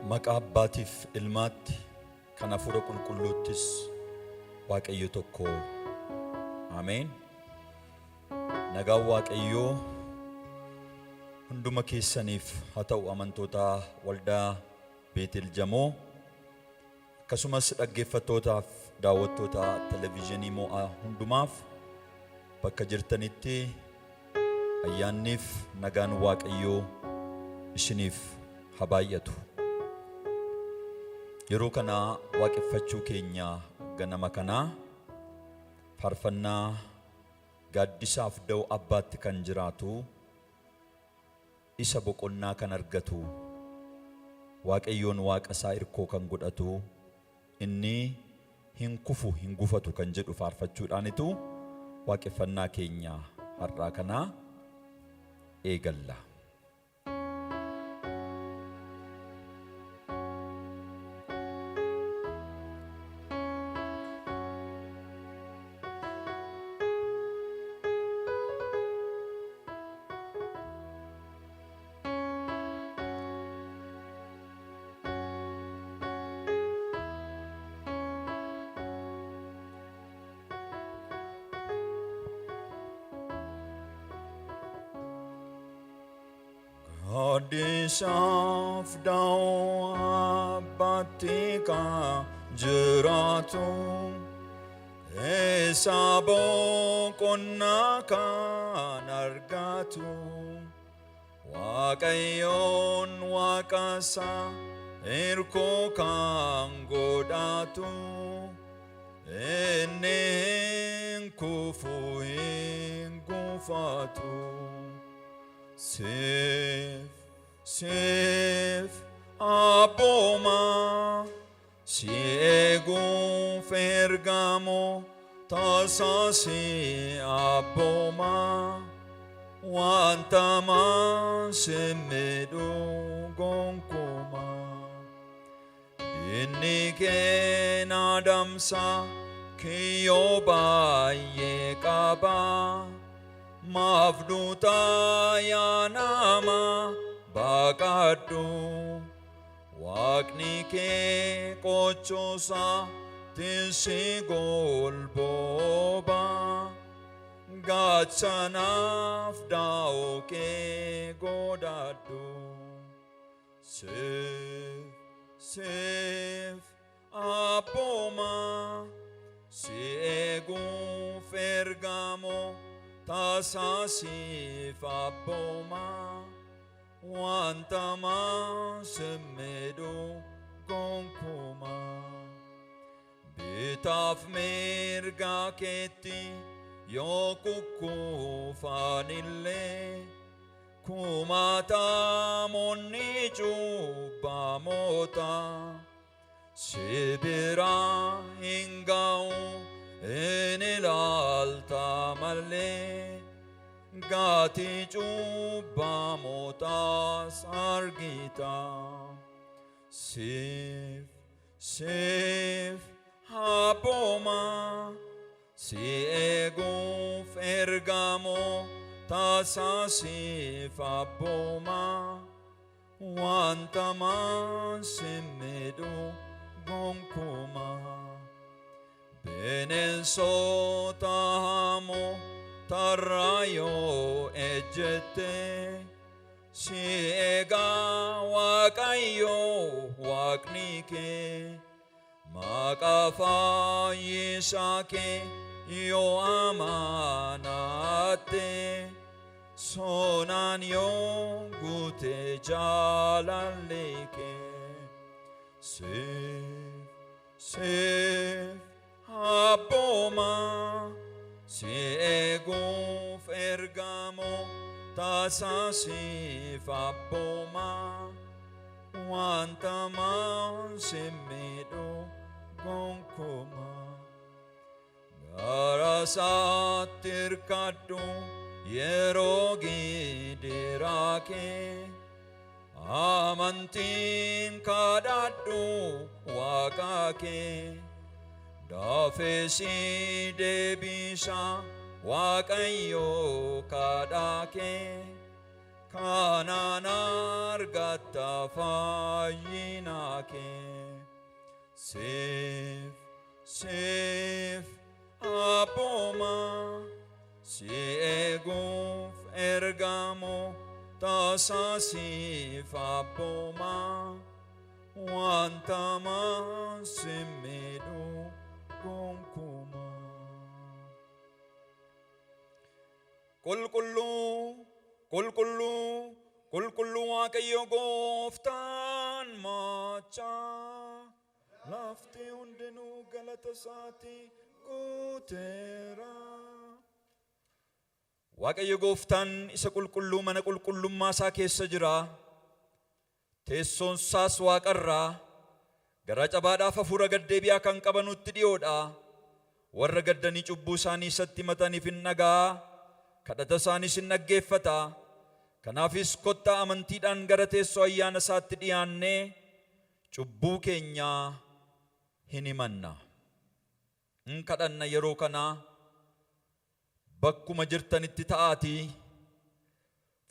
Maqaa Abbaatiif Ilmaatti kan Hafuura Qulqulluuttis Waaqayyo tokko. Ameen. Nagaan Waaqayyoo hunduma keessaniif haa ta'u amantoota waldaa Beetel Jamoo akkasumas dhaggeeffattootaaf daawwattoota televiizyinii Mo'aa hundumaaf bakka jirtanitti ayyaanniif nagaan Waaqayyoo isiniif haa baay'atu. Yeroo kana waaqeffachuu keenya ganama kana faarfannaa gaaddisaaf da'oo Abbaatti kan jiraatu isa boqonnaa kan argatu Waaqayyoon Waaqa isaa irkoo kan godhatu inni hin kufu hin gufatu kan jedhu faarfachuudhaanitu waaqeffannaa keenya har'aa kana eegalla. Gaaddisaaf da'oo Abbaatti kan jiraatu isa boqonnaa kan argatu Waaqayyoon Waaqa isaa irkoo kan godhatu inni hin kufu hin gufatu. Seef Abbooma si eeguuf ergamoo taasisi Abbooma wanta si miidhu gonkumaa inni keen adamsa kiyyoo baay'ee qabaa. Mafduta yanama bakaddu Waaqni kee qochosa tisi golboba Gaachanaaf da'oo kee godhadhu Seef Abbooma si eeguuf ergamoo taasisiif Abbooma wanta si miidhu gonkumaa bitaaf mirga keetti yoo kukkufanillee kumaatamoonni cubbamoota si bira hin ga'u. In ilaalta malee gatii cubbamootaas argita. Seef Abbooma si eeguuf ergamoo taasisiif Abbooma wanta si miidhu gonkumaa. Bineensota hamoo tarraa yoo ejjette si eegaa Waaqayyoo Waaqni kee maqaa fayyisaa kee yoo amanatte sonaan yoo guute jaalalli kee Seef Abbooma si eeguuf ergamoo taasisiif Abbooma wanta si miidhu gonkumaa gara isaatti hirkadhu yeroo gidiraa kee amantiin kadhadhu Waaqa kee. Daafesi deebisa Waaqayyoo kadhaa kee kanan argatta fayyina kee. Siif abbuma si eeguuf ergamoo taasiif abbuma wanta si miidhu gonkumaa. Qulqulluu Waaqayyo Gooftaan machaa lafti hundinuu galata isaatii guuteera. Waaqayyo Gooftaan isa qulqulluu mana qulqullummaa isaa keessa jira. Teessoon isaas waaqarraa garaa cabaadhaaf hafuura gaddeebi'aa kan qabanutti dhiyoodha. Warra gaddanii cubbuu isaanii isatti himataniif hin dhaga'a, kadhata isaaniis hin dhaggeeffata. Kanaafis kottaa amantiidhaan gara teessoo ayyaana isaatti dhiyaannee cubbuu keenya hin himanna. Hin kadhanna yeroo kana bakkuma jirtanitti ta'aatii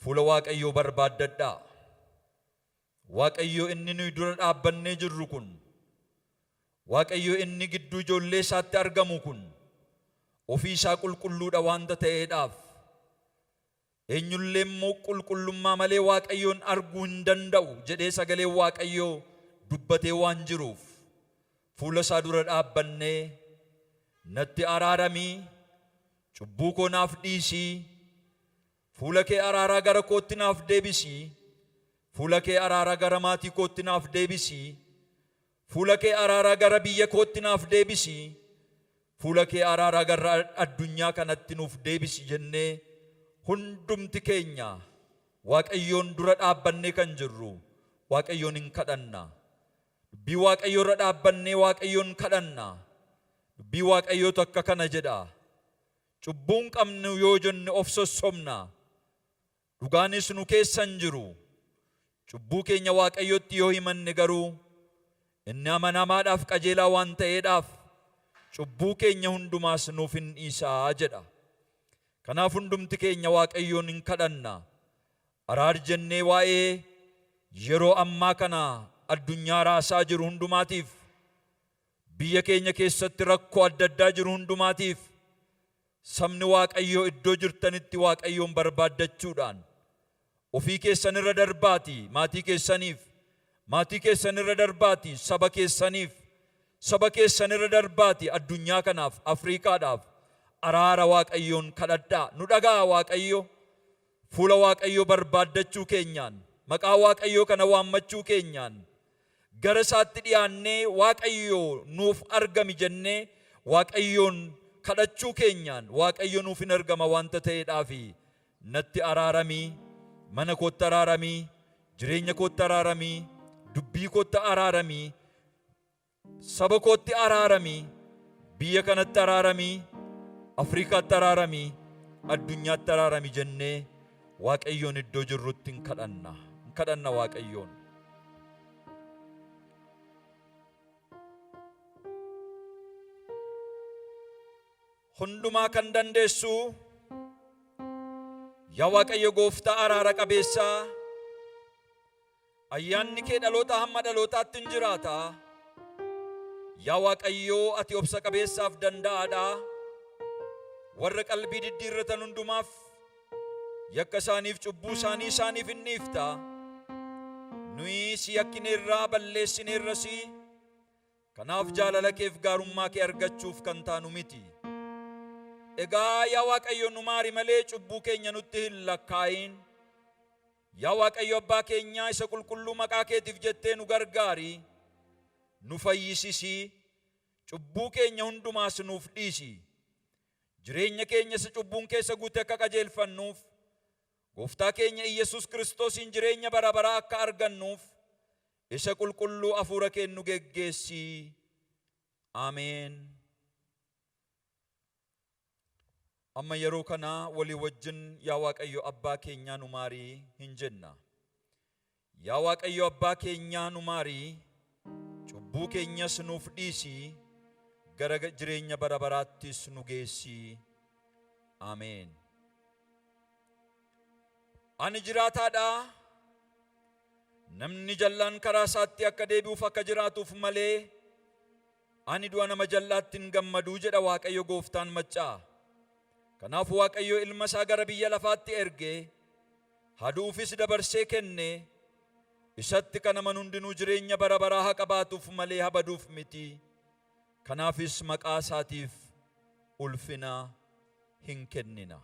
fuula Waaqayyoo barbaaddadhaa. Waaqayyo inni nuyi dura dhaabbannee jirru kun, Waaqayyo inni gidduu ijoollee isaatti argamu kun ofii isaa qulqulluudha waanta ta'eedhaaf eenyullee immoo qulqullummaa malee Waaqayyoon arguu hin danda'u jedhee sagalee Waaqayyoo dubbatee waan jiruuf fuula isaa dura dhaabbannee natti araaramii, cubbuu koo naaf dhiisii, fuula kee araaraa gara kootti naaf deebisii, fuula kee araaraa gara maatii kootti naaf deebisii, fuula kee araaraa gara biyya kootti naaf deebisii, fuula kee araaraa gara addunyaa kanatti nuuf deebisi jennee hundumti keenya Waaqayyoon dura dhaabbannee kan jirru Waaqayyoon hin kadhanna. Dubbii Waaqayyoo irra dhaabbannee Waaqayyoon kadhanna. Dubbii Waaqayyootu akka kana jedha. Cubbuun qabnu yoo jenne of sossobna, dhugaanis nu keessa hin jiru. Cubbuu keenya Waaqayyootti yoo himanne garuu inni amanamaadhaaf qajeelaa waan ta'eedhaaf cubbuu keenya hundumaas nuuf hin dhiisaa jedha. Kanaaf hundumti keenya Waaqayyoon hin kadhanna. Araar jennee waa'ee yeroo ammaa kana addunyaa raasaa jiru hundumaatiif, biyya keenya keessatti rakkoo adda addaa jiru hundumaatiif sabni Waaqayyoo iddoo jirtanitti Waaqayyoon barbaaddachuudhaan ofii keessan irra darbaati maatii keessaniif, maatii keessan irra darbaati saba keessaniif, saba keessan irra darbaati addunyaa kanaaf, Afriikaadhaaf araara Waaqayyoon kadhadhaa. Nu dhaga'a Waaqayyo. Fuula Waaqayyoo barbaaddachuu keenyaan, maqaa Waaqayyoo kana waammachuu keenyaan, gara isaatti dhiyaannee Waaqayyoo nuuf argami jennee Waaqayyoon kadhachuu keenyaan Waaqayyo nuuf hin argama waanta ta'eedhaafi natti araaramii, mana kootti araaramii, jireenya kootti araaramii, dubbii kootti araaramii, saba kootti araaramii, biyya kanatti araaramii, Afriikaatti araaramii, addunyaatti araaramii jennee Waaqayyoon iddoo jirrutti hin kadhanna Waaqayyoon. Hundumaa kan dandeessu yaa Waaqayyo Gooftaa araara qabeessaa, ayyaanni kee dhaloota hamma dhalootaatti hin jiraata. Yaa Waaqayyo ati obsa qabeessaaf danda'aadha. Warra qalbii diddiirratan hundumaaf yakka isaaniif cubbuu isaaniif hin dhiifta. Nuyi si yakkineerraa balleessineerras, kanaaf jaalala keef gaarummaa kee argachuuf kan taanu miti. Egaa yaa Waaqayyo nu maari malee cubbuu keenya nutti hin lakkaayin. Yaa Waaqayyo abbaa keenyaa isa qulqulluu maqaa keetiif jettee nu gargaari, nu fayyisisi, cubbuu keenya hundumaas nuuf dhiisi. Jireenya keenya isa cubbuun keessa guute akka qajeelfannuuf, Gooftaa keenya Iyesuus Kiristoosiin jireenya bara baraa akka argannuuf isa qulqulluu hafuura kee nu geggeessi. Ameen. Amma yeroo kana walii wajjin yaa Waaqayyo abbaa keenyaa nu maarii hin jenna. Yaa Waaqayyo abbaa keenyaa nu maarii, cubbuu keenyas nuuf dhiisi, gara jireenya bara baraattis nu geessi. Ameen. ani jiraataadha. Namni jallaan karaa isaatti akka deebi'uuf akka jiraatuuf malee ani du'a nama jallaatti hin gammadu jedha Waaqayyo Gooftaan maccaa. Kanaaf Waaqayyo ilma isaa gara biyya lafaatti ergee haduufis dabarsee kenne isatti kan amanu hundinuu jireenya bara baraa haa qabaatuuf malee haa baduuf miti. Kanaafis maqaa isaatiif ulfina hin kennina.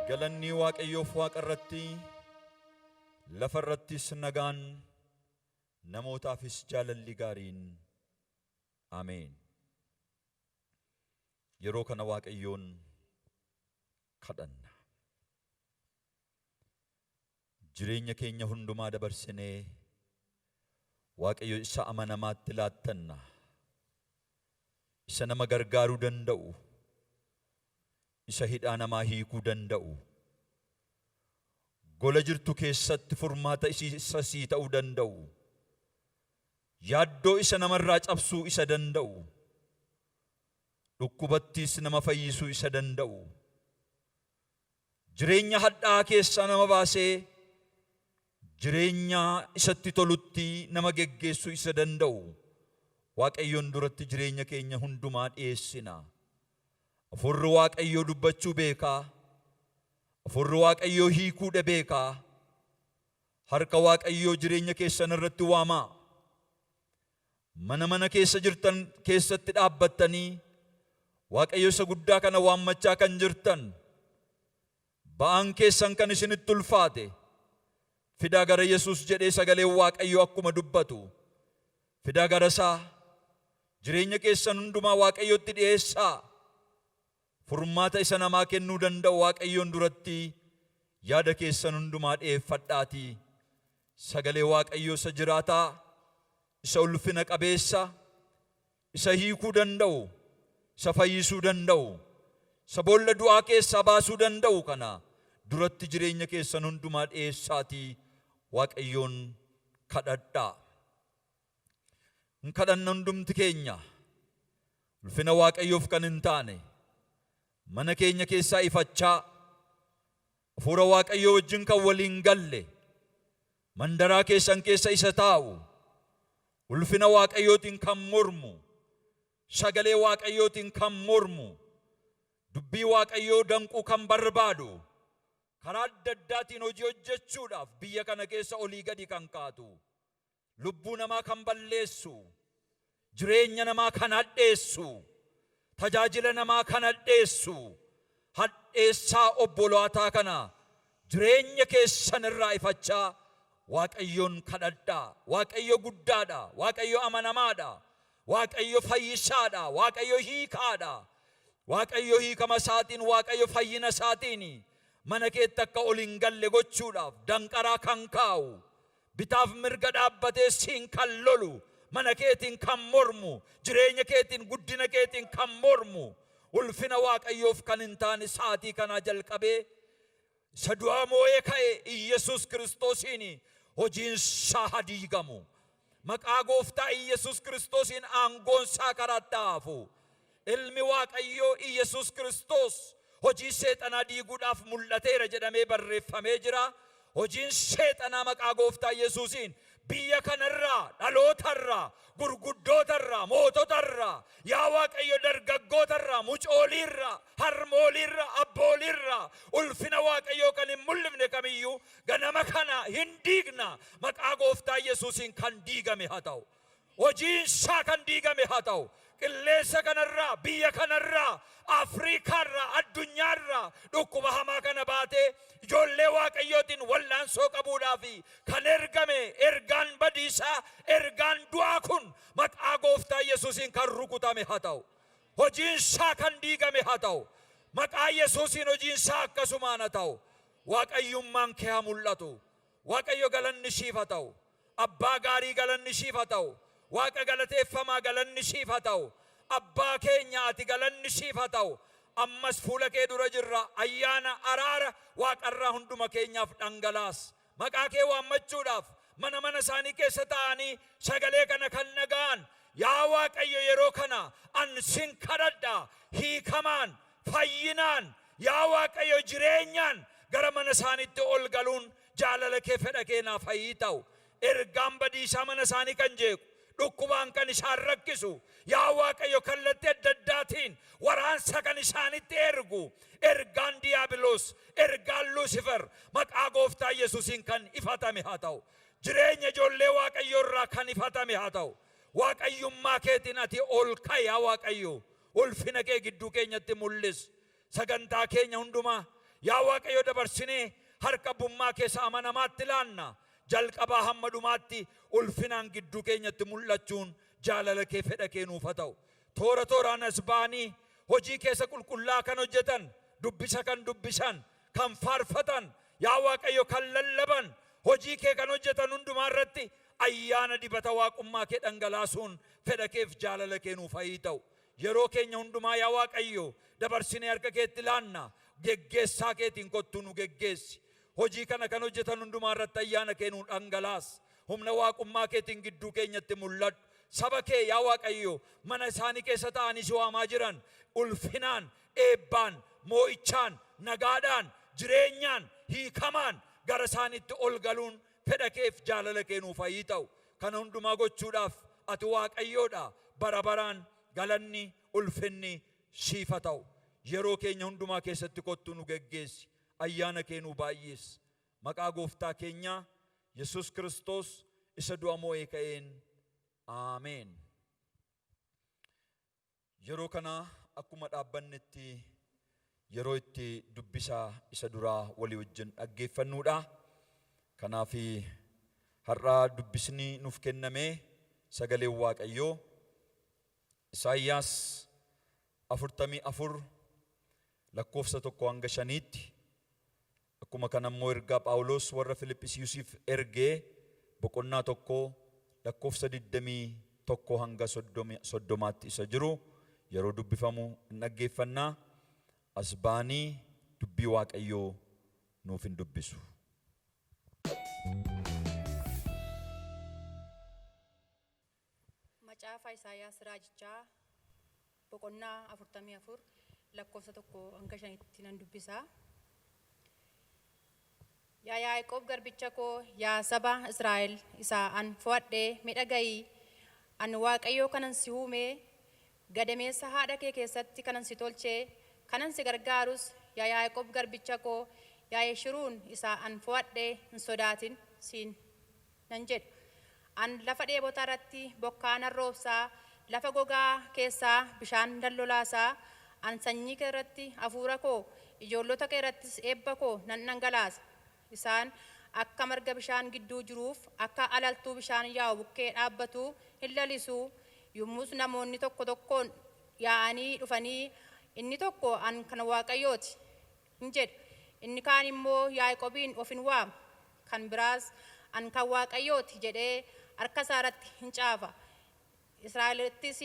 Galanni Waaqayyoof Waaqa irratti, lafa irrattis nagaan, namootaafis jaalalli gaariin. Ameen. Yeroo kana Waaqayyoon kadhanna. Jireenya keenya hundumaa dabarsinee Waaqayyo isa amanamaatti laattanna. Isa nama gargaaruu danda'u, isa hidhaa namaa hiikuu danda'u, gola jirtu keessatti furmaata isa sii ta'uu danda'u, yaaddoo isa namarraa cabsuu isa danda'u, dhukkubattis nama fayyisuu isa danda'u, jireenya hadhaa keessaa nama baasee jireenya isatti tolutti nama geggeessuu isa danda'u Waaqayyoon duratti jireenya keenya hundumaa dhiyeessina. Afurri Waaqayyoo dubbachuu beekaa, afurri Waaqayyoo hiikuu beekaa. Harka Waaqayyoo jireenya keessan irratti waamaa. Mana keessa jirtan keessatti dhaabbattanii Waaqayyo isa guddaa kana waammachaa kan jirtan, ba'aan keessan kan isinitti ulfaate, fidaa gara Yesuus jedhee sagalee Waaqayyoo akkuma dubbatu, fidaa gara isaa jireenya keessan hundumaa Waaqayyootti dhiyeessaa. Furmaata isa namaa kennuu danda'u Waaqayyoon duratti yaada keessan hundumaa dhiyeeffadhaatii sagalee Waaqayyoo isa jiraataa, isa ulfina qabeessa, isa hiikuu danda'u, isa fayyisuu danda'u, isa boolla du'aa keessaa baasuu danda'u kana duratti jireenya keessan hundumaa dhiyeessaatii Waaqayyoon kadhadhaa. Hin kadhanna hundumti keenya ulfina Waaqayyoof kan hin taane, mana keenya keessaa ifachaa, hafuura Waaqayyoo wajjin kan waliin galle, mandaraa keessan keessa isa taa'u, ulfina Waaqayyootiin kan mormu, sagalee Waaqayyootiin kan mormu, dubbii Waaqayyoo danquu kan barbaadu, karaa adda addaatiin hojii hojjechuudhaaf biyya kana keessa olii gadi kan kaatu, lubbuu namaa kan balleessu, jireenya namaa kan hadheessu, tajaajila namaa kan hadheessu, hadheessaa obbolootaa kana jireenya keessan irraa ifachaa Waaqayyoon kadhadhaa. Waaqayyo guddaadha, Waaqayyo amanamaadha, Waaqayyo fayyisaadha, Waaqayyo hiikaadha. Waaqayyo hiikama isaatiin, Waaqayyo fayyina isaatiin mana keetti akka ol hin galle gochuudhaaf danqaraa kan kaa'u, bitaaf mirga dhaabbatee siin kan lolu, mana keetiin kan mormu, jireenya keetiin guddina keetiin kan mormu, ulfina Waaqayyoof kan hin taane saatii kanaa jalqabee isa du'aa moo'ee ka'e Iyesuus Kiristoosiin hojiin isaa haa diigamu. Maqaa gooftaa Iyesuus Kiristoosiin aangoon isaa karaatti hafu. Ilmi Waaqayyoo Iyesuus Kiristoos hojii seexanaa diiguudhaaf mul'ateera jedhamee barreeffamee jira. Hojiin seexanaa maqaa gooftaa Yesuusiin biyya kanarraa, dhalootarraa, gurguddootarraa, moototarraa, yaa Waaqayyo dargaggootarraa, mucooliirraa, harmooliirraa, abbooliirraa, ulfina Waaqayyoo kan hin mul'ifne kamiyyuu ganama kana hin diigna. Maqaa gooftaa Yesuusiin kan diigame haa ta'u. Hojiin isaa kan diigame haa ta'u. Qilleensa kanarraa, biyya kanarraa, Afriikaarraa, addunyaarraa dhukkuba hamaa kana baatee ijoollee Waaqayyootiin wallaansoo qabuudhaaf kan ergame ergaan badiisaa, ergaan du'aa kun maqaa gooftaa Yesuusiin kan rukutame haa ta'u. Hojiin isaa kan diigame haa ta'u. Maqaa Yesuusiin hojiin isaa akkasumaan haa ta'u. Waaqayyummaan kee haa mul'atu. Waaqayyo galanni siif haa ta'u. Abbaa gaarii galanni siif haa ta'u. Waaqa galateeffamaa galanni siif haa ta'u. Abbaa keenya ati galanni siif haa ta'u. Ammas fuula kee dura jirra. Ayyaana araara Waaqarraa hunduma keenyaaf dhangalaas. Maqaa kee waammachuudhaaf mana mana isaanii keessa ta'anii sagalee kana kan naga'an yaa Waaqayyo yeroo kana an sin kadhadha. Hiikamaan, fayyinaan, yaa Waaqayyo jireenyaan gara mana isaaniitti ol galuun jaalala kee fedha kee naaf haa ta'u. Ergaan badiisaa mana isaanii kan jeequ, dhukkubaan kan isaan rakkisu, yaa Waaqayyo kallattii adda addaatiin waraansa kan isaanitti ergu, ergaan diiyaabiloos, ergaan Luusifer maqaa gooftaa Yesuusiin kan ifatame haa ta'u. Jireenya ijoollee Waaqayyoo irraa kan ifatame haa ta'u. Waaqayyummaa keetiin ati ol ka'i yaa Waaqayyo. Ulfina kee gidduu keenyatti mul'is. Sagantaa keenya hundumaa yaa Waaqayyo dabarsinee harka abbummaa keessa amanamaatti laanna. Jalqabaa hamma dhumaatti ulfinaan gidduu keenyatti mul'achuun jaalala kee fedha kee nuuf haa ta'u. Toora tooraan as ba'anii hojii keessa qulqullaa kan hojjetan, dubbisa kan dubbisan, kan faarfatan, yaa Waaqayyo kan lallaban, hojii kee kan hojjetan hundumaa irratti ayyaana dibata waaqummaa kee dhangalaasuun fedha keef jaalala kee nuuf haa ta'u. Yeroo keenya hundumaa yaa Waaqayyo dabarsinee harka keetti laanna. Geggeessaa keetiin kottuu nu geggeessi. Hojii kana kan hojjetan hundumaa irratti ayyaana kee nu dhangalaas. Humna waaqummaa keetiin gidduu keenyatti mul'adhu. Saba kee yaa Waaqayyo mana isaanii keessa ta'anii si waamaa jiran ulfinaan, eebbaan, moo'ichaan, nagaadhaan, jireenyaan, hiikamaan gara isaaniitti ol galuun fedha keef jaalala kee nuuf haa ta'u. Kana hundumaa gochuudhaaf ati Waaqayyoodha. Bara baraan galanni, ulfinni siif haa ta'u. Yeroo keenya hundumaa keessatti kottuu nu geggeessi. Ayyaana kee nu baay'is. Maqaa gooftaa keenyaa Yesuus Kiristoos isa du'a moo'ee ka'een. Ameen. Yeroo kana akkuma dhaabbannetti yeroo itti dubbisaa isa duraa walii wajjin dhaggeeffannuudha. Kanaaf har'a dubbisni nuuf kenname sagaleen Waaqayyoo Isaayyaas 44 lakkoofsa 1 hanga 5tti. Akkuma kana immoo ergaa Phaawulos warra Filiphisiisiif ergee boqonnaa 1 lakkoofsa 21 hanga 30tti isa jiru yeroo dubbifamu hin dhaggeeffannaa. As baanii dubbii Waaqayyoo nuuf hin dubbisu. Macaafa Isaayyaas raajichaa boqonnaa 44 lakkoofsa 1 hanga 5tti nan dubbisaa. Yaa Yaaqoob garbicha koo, yaa saba Israa'el isaa an fo'adhee midhagayii, ani Waaqayyoo kanan si uumee, gadameessa haadha kee keessatti kanan si tolchee, kanan si gargaarus, yaa Yaaqoob garbicha koo, yaa Yeshuruun isaa an fo'adhee hin sodaatin siin nan jedhu. An lafa dheebotaa irratti bokkaa nan roobsaa, lafa gogaa keessaa bishaan dallolaasaa, an sanyii kee irratti hafuura koo ijoollota kee irrattis eebba koo nan dhangalaasa. Isaan akka marga bishaan gidduu jiruuf akka alaltuu bishaan yaa'u bukkee dhaabbatu hin lalisu. Yommus namoonni tokko tokkoon yaa'anii dhufanii inni tokko an kan Waaqayyooti hin jedha. Inni kaan immoo Yaaqoobiin of hin waama. Kan biraas an kan Waaqayyooti jedhee harka isaa irratti hin caafa. Israa'elittis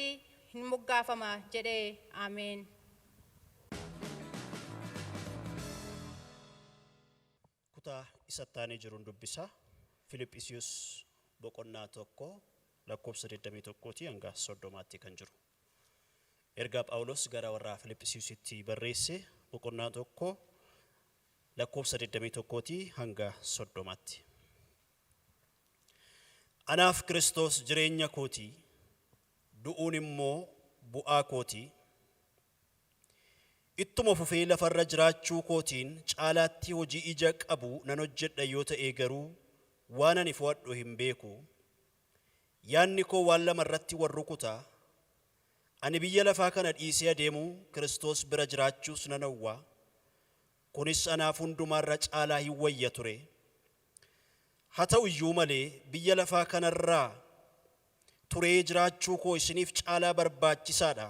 hin moggaafama jedhee ameen. Kutaa isattaanii jiruun dubbisaa Filiphisiiyus boqonnaa 1 lakkoofsa 21 hanga 30 kan jiru. Ergaa Phaawulos gara warra Filiphisiiyusitti barreesse boqonnaa 1 lakkoofsa 21 hanga 30. Anaaf Kiristoos jireenya kooti, du'uun immoo bu'aa kooti. Ittuma fufee lafarra jiraachuu kootiin caalaatti hojii ija qabu nan hojjedha yoo ta'e garuu waan ani fo'adhu hin beeku. Yaanni koo waan lama irratti wal rukuta. Ani biyya lafaa kana dhiisee adeemu Kiristoos bira jiraachuus nan hawwa. Kunis anaaf hundumaarra caalaa hin wayya ture. Haa ta'u iyyuu malee biyya lafaa kanarraa turee jiraachuu koo isiniif caalaa barbaachisaadha.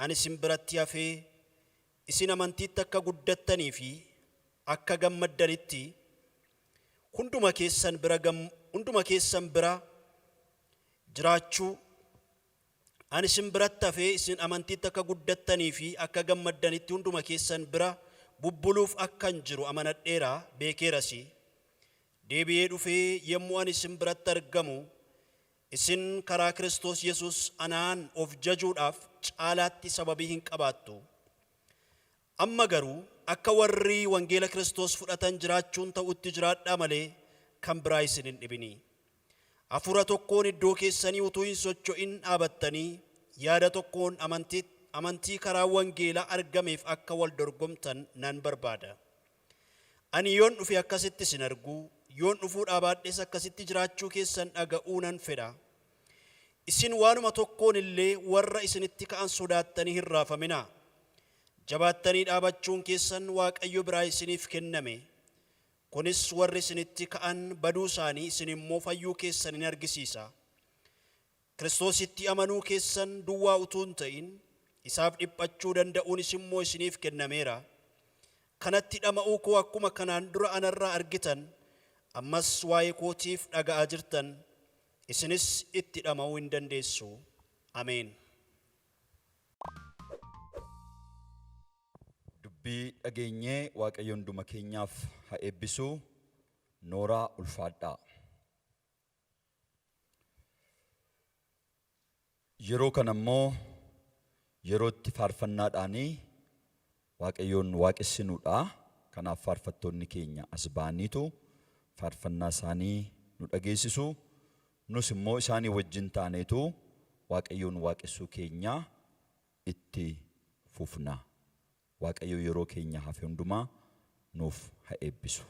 Ani isin biratti hafee isin amantiitti akka guddattanii fi akka gammaddanitti hunduma keessan bira jiraachuu, ani isin biratti hafee isin amantiitti akka guddattanii fi akka gammaddanitti hunduma keessan bira bubbuluuf akkan jiru amanadheera beekeeras. Deebi'ee dhufee yommuu ani isin biratti argamu isin karaa Kiristoos Yesuus anaan of jajuudhaaf caalaatti sababii hin qabaattu. Amma garuu akka warri wangeela Kiristoos fudhatan jiraachuun ta'utti jiraadhaa malee kan biraa isin hin dhibini. Hafuura tokkoon iddoo keessanii utuu hin socho'in dhaabattanii yaada tokkoon amantii karaa wangeelaa argameef akka wal dorgomtan nan barbaada. Ani yoon dhufe akkasitti isin argu, yoon dhufuu dhaabaadhes akkasitti jiraachuu keessan dhaga'uu nan fedha. Isin waanuma tokkoon illee warra isinitti ka'an sodaattanii hin raafaminaa. Jabaattanii dhaabachuun keessan Waaqayyo biraa isiniif kenname. Kunis warri isinitti ka'an baduu isaanii isin immoo fayyuu keessan in argisiisa. Kiristoositti amanuu keessan duwwaa utuu hin ta'in isaaf dhiphachuu danda'uunis immoo isiniif kennameera. Kanatti dhama'uu koo akkuma kanaan dura anarraa argitan ammas waa'ee kootiif dhaga'aa jirtan isinis itti dhama'uu hin dandeessu. Ameen. Dubbii dhageenyee Waaqayyo hunduma keenyaaf haa eebbisu. Nooraa ulfaadhaa. Yeroo kana immoo yerootti faarfannaadhaanii Waaqayyoon waaqessinuudha. Kanaaf faarfattoonni keenya as ba'aniitu faarfannaa isaanii nu dhageessisu. Nus immoo isaanii wajjin taaneetu Waaqayyoon waaqessuu keenya itti fufna. Waaqayyo yeroo keenya hafe hundumaa nuuf haa eebbisu.